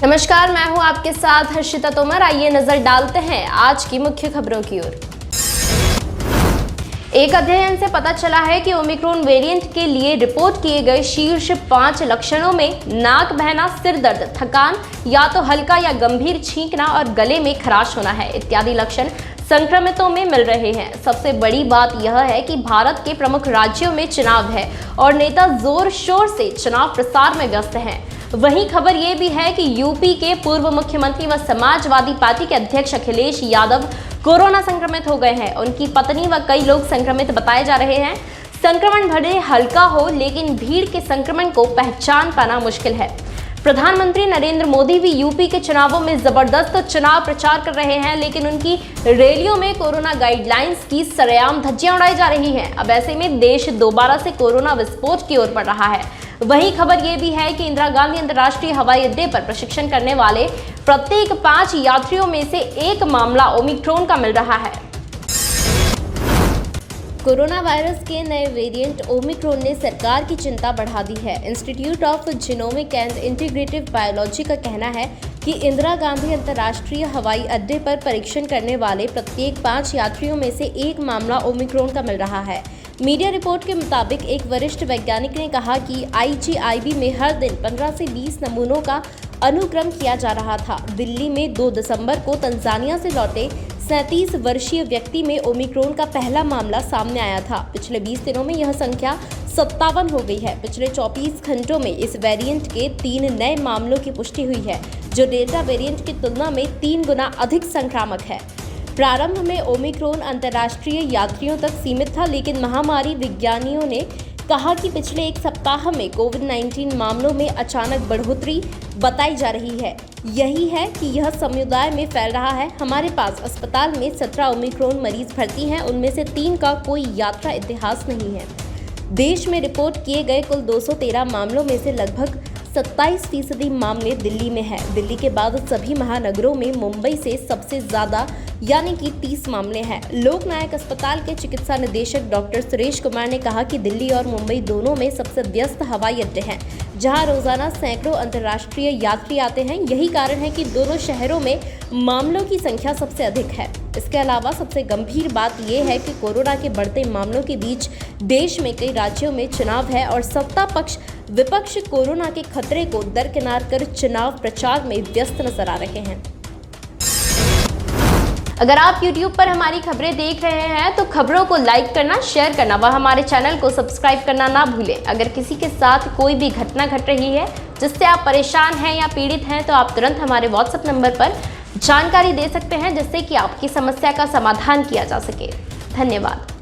नमस्कार, मैं हूं आपके साथ हर्षिता तोमर। आइए नजर डालते हैं आज की मुख्य खबरों की ओर। एक अध्ययन से पता चला है कि ओमिक्रॉन वेरिएंट के लिए रिपोर्ट किए गए शीर्ष 5 लक्षणों में नाक बहना, सिर दर्द, थकान, या तो हल्का या गंभीर छींकना और गले में खराश होना है इत्यादि लक्षण संक्रमितों में मिल रहे हैं। सबसे बड़ी बात यह है कि भारत के प्रमुख राज्यों में चुनाव है और नेता जोर शोर से चुनाव प्रचार में व्यस्त हैं। वहीं खबर ये भी है कि यूपी के पूर्व मुख्यमंत्री व समाजवादी पार्टी के अध्यक्ष अखिलेश यादव कोरोना संक्रमित हो गए हैं। उनकी पत्नी व कई लोग संक्रमित बताए जा रहे हैं। संक्रमण भले हल्का हो, लेकिन भीड़ के संक्रमण को पहचान पाना मुश्किल है। प्रधानमंत्री नरेंद्र मोदी भी यूपी के चुनावों में जबरदस्त चुनाव प्रचार कर रहे हैं, लेकिन उनकी रैलियों में कोरोना गाइडलाइंस की सरेआम धज्जियां उड़ाई जा रही हैं। अब ऐसे में देश दोबारा से कोरोना विस्फोट की ओर बढ़ रहा है। वहीं खबर ये भी है कि इंदिरा गांधी अंतर्राष्ट्रीय हवाई अड्डे पर प्रशिक्षण करने वाले प्रत्येक 5 यात्रियों में से एक मामला ओमिक्रॉन का मिल रहा है। कोरोना वायरस के नए वेरिएंट ओमिक्रॉन ने सरकार की चिंता बढ़ा दी है। Institute of genomic and integrative biology का कहना है कि इंदिरा गांधी अंतर्राष्ट्रीय हवाई अड्डे पर परीक्षण करने वाले प्रत्येक 5 यात्रियों में से एक मामला ओमिक्रॉन का मिल रहा है। मीडिया रिपोर्ट के मुताबिक एक वरिष्ठ वैज्ञानिक ने कहा कि IGIB में हर दिन 15 से 20 नमूनों का अनुक्रम किया जा रहा था। दिल्ली में 2 दिसंबर को तंजानिया से लौटे 37 वर्षीय व्यक्ति में ओमिक्रॉन का पहला मामला सामने आया था। पिछले 20 दिनों में यह संख्या 57 हो गई है। पिछले 24 घंटों में इस वेरिएंट के 3 नए मामलों की पुष्टि हुई है, जो डेल्टा वेरिएंट की तुलना में 3 गुना अधिक संक्रामक है। प्रारंभ में ओमिक्रॉन अंतर्राष्ट्रीय यात्रियों तक सीमित था, लेकिन महामारी विज्ञानियों ने कहा कि पिछले एक सप्ताह में कोविड-19 मामलों में अचानक बढ़ोतरी बताई जा रही है। यही है कि यह समुदाय में फैल रहा है। हमारे पास अस्पताल में 17 ओमिक्रॉन मरीज भर्ती हैं, उनमें से 3 का कोई यात्रा इतिहास नहीं है। देश में रिपोर्ट किए गए कुल 213 मामलों में से लगभग 27% मामले दिल्ली में है। दिल्ली के बाद सभी महानगरों में मुंबई से सबसे ज्यादा यानी कि 30 मामले हैं। लोक नायक अस्पताल के चिकित्सा निदेशक डॉक्टर सुरेश कुमार ने कहा कि दिल्ली और मुंबई दोनों में सबसे व्यस्त हवाई अड्डे हैं, जहां रोजाना सैकड़ों अंतर्राष्ट्रीय यात्री आते हैं। यही कारण है कि दोनों शहरों में मामलों की संख्या सबसे अधिक है। इसके अलावा सबसे गंभीर बात यह है कि कोरोना के बढ़ते मामलों के बीच देश में कई राज्यों में चुनाव है और सत्ता पक्ष विपक्ष कोरोना के खतरे को दरकिनार कर चुनाव प्रचार में व्यस्त नजर आ रहे हैं। अगर आप YouTube पर हमारी खबरें देख रहे हैं तो खबरों को लाइक करना, शेयर करना व हमारे चैनल को सब्सक्राइब करना ना भूलें। अगर किसी के साथ कोई भी घटना घट रही है जिससे आप परेशान हैं या पीड़ित हैं, तो आप तुरंत हमारे WhatsApp नंबर पर जानकारी दे सकते हैं, जिससे कि आपकी समस्या का समाधान किया जा सके। धन्यवाद।